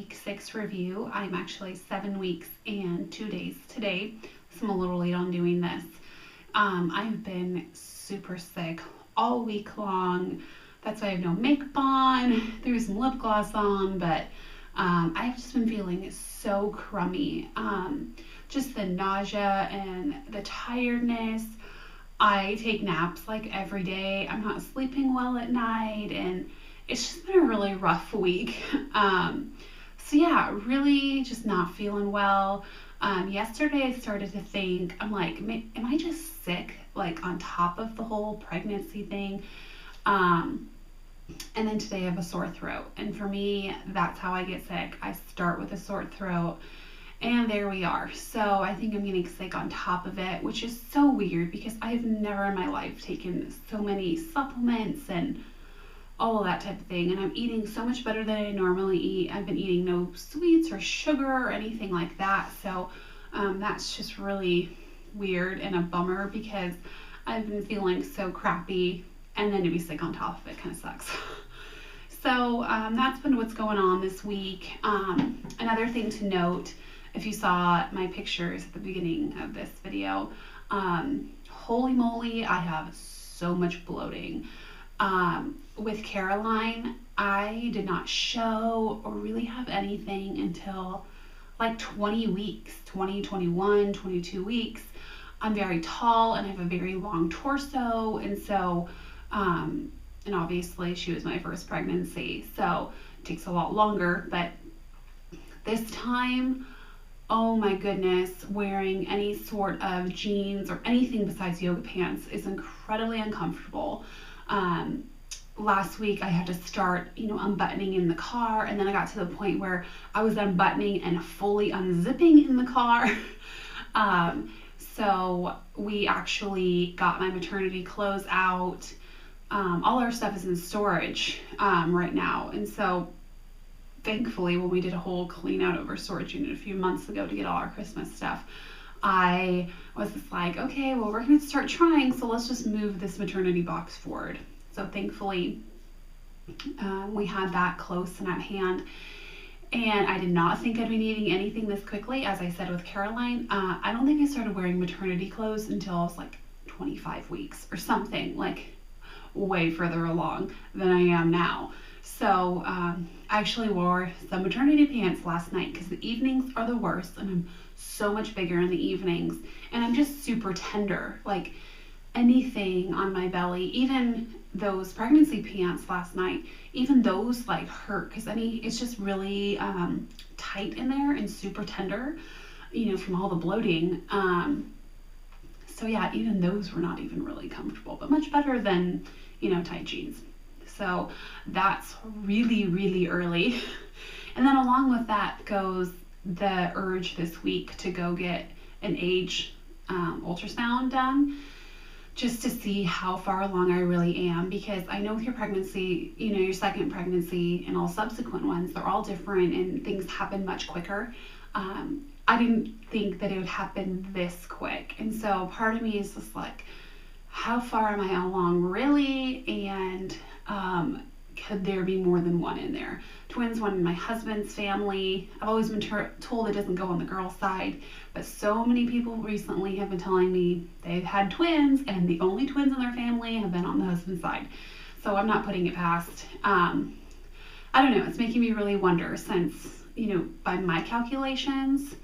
week 6 review. I'm actually 7 weeks and 2 days today, so I'm a little late on doing this. I've been super sick all week long. That's why I have no makeup on. There's some lip gloss on, but I've just been feeling so crummy. Just the nausea and the tiredness. I take naps like every day. I'm not sleeping well at night, and it's just been a really rough week. So yeah, really just not feeling well. Yesterday I started to think, I'm like, am I just sick, like on top of the whole pregnancy thing? And then today I have a sore throat. And for me, that's how I get sick. I start with a sore throat, and there we are. So I think I'm getting sick on top of it, which is so weird because I've never in my life taken so many supplements and all of that type of thing. And I'm eating so much better than I normally eat. I've been eating no sweets or sugar or anything like that. So that's just really weird and a bummer because I've been feeling so crappy, and then to be sick on top of it kind of sucks. So that's been what's going on this week. Another thing to note, if you saw my pictures at the beginning of this video, holy moly, I have so much bloating. With Caroline, I did not show or really have anything until like 20 weeks, 20, 21, 22 weeks. I'm very tall and I have a very long torso, and so and obviously she was my first pregnancy, so it takes a lot longer. But this time, oh my goodness, wearing any sort of jeans or anything besides yoga pants is incredibly uncomfortable. Last week I had to start, unbuttoning in the car, and then I got to the point where I was unbuttoning and fully unzipping in the car. So we actually got my maternity clothes out. All our stuff is in storage right now, and so thankfully when we did a whole clean out of our storage unit a few months ago to get all our Christmas stuff, I was just like, okay, well, we're going to start trying, so let's just move this maternity box forward. So thankfully we had that close and at hand, and I did not think I'd be needing anything this quickly. As I said with Caroline, I don't think I started wearing maternity clothes until I was like 25 weeks or something, like way further along than I am now. So I actually wore some maternity pants last night because the evenings are the worst, and I'm so much bigger in the evenings, and I'm just super tender. Like anything on my belly, even those pregnancy pants last night, even those like hurt because it's just really tight in there and super tender, from all the bloating. So yeah, even those were not even really comfortable, but much better than, tight jeans. So that's really, really early. And then along with that goes the urge this week to go get an age ultrasound done, just to see how far along I really am, because I know with your pregnancy, your second pregnancy and all subsequent ones, they're all different and things happen much quicker. I didn't think that it would happen this quick, and so part of me is just like, how far am I along really, and could there be more than one in there? Twins, one in my husband's family. I've always been told it doesn't go on the girl side, but so many people recently have been telling me they've had twins, and the only twins in their family have been on the husband's side. So I'm not putting it past. I don't know, it's making me really wonder, since, by my calculations,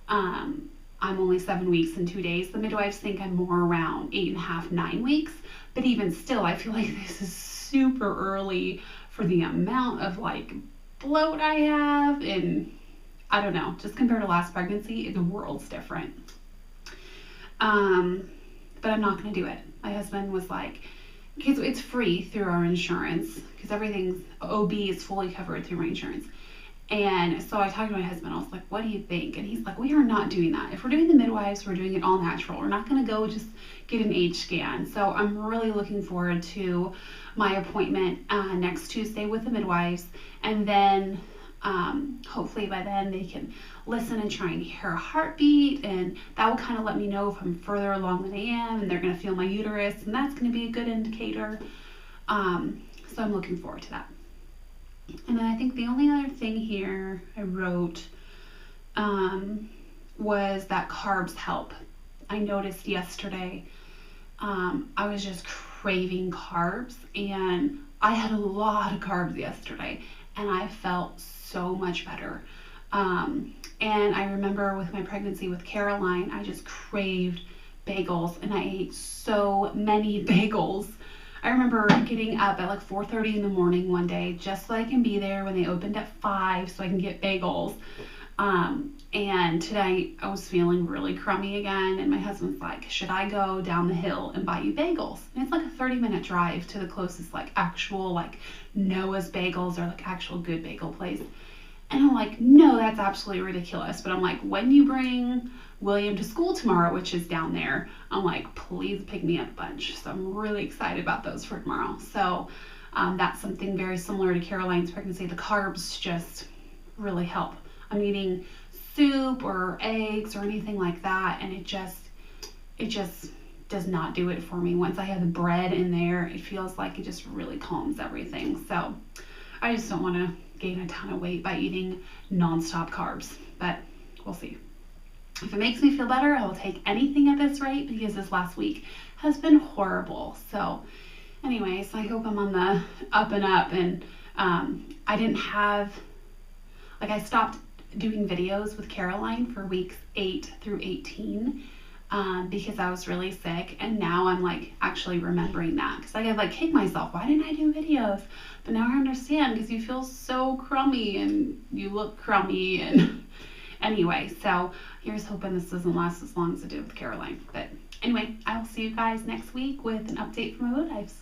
I'm only 7 weeks and 2 days. The midwives think I'm more around 8.5, 9 weeks, but even still, I feel like this is super early for the amount of like bloat I have, and I don't know, just compared to last pregnancy, the world's different. But I'm not going to do it. My husband was like, because it's free through our insurance, because everything's OB is fully covered through my insurance. And so I talked to my husband. I was like, what do you think? And he's like, we are not doing that. If we're doing the midwives, we're doing it all natural. We're not going to go just get an age scan. So I'm really looking forward to my appointment next Tuesday with the midwives. And then hopefully by then they can listen and try and hear a heartbeat. And that will kind of let me know if I'm further along than I am. And they're going to feel my uterus. And that's going to be a good indicator. So I'm looking forward to that. And then I think the only other thing here I wrote was that carbs help. I noticed yesterday I was just craving carbs, and I had a lot of carbs yesterday, and I felt so much better. And I remember with my pregnancy with Caroline, I just craved bagels, and I ate so many bagels. I remember getting up at like 4:30 in the morning one day just so I can be there when they opened at 5 so I can get bagels. And today I was feeling really crummy again, and my husband's like, should I go down the hill and buy you bagels? And it's like a 30-minute drive to the closest like actual like Noah's Bagels or like actual good bagel place. And I'm like, no, that's absolutely ridiculous. But I'm like, when you bring William to school tomorrow, which is down there, I'm like, please pick me up a bunch. So I'm really excited about those for tomorrow. So that's something very similar to Caroline's pregnancy. The carbs just really help. I'm eating soup or eggs or anything like that, and it just does not do it for me. Once I have the bread in there, it feels like it just really calms everything. So I just don't want to gain a ton of weight by eating nonstop carbs, but we'll see. If it makes me feel better, I will take anything at this rate, because this last week has been horrible. So anyways, I hope I'm on the up and up. And I didn't have, like, I stopped doing videos with Caroline for weeks 8 through 18 because I was really sick, and now I'm like actually remembering that, because I like kick myself, why didn't I do videos? But now I understand, because you feel so crummy and you look crummy. And anyway, so here's hoping this doesn't last as long as it did with Caroline. But anyway, I will see you guys next week with an update from my midwives.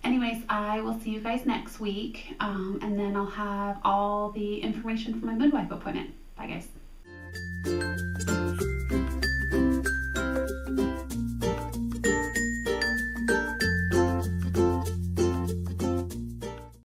Anyways, I will see you guys next week, and then I'll have all the information for my midwife appointment. Bye, guys.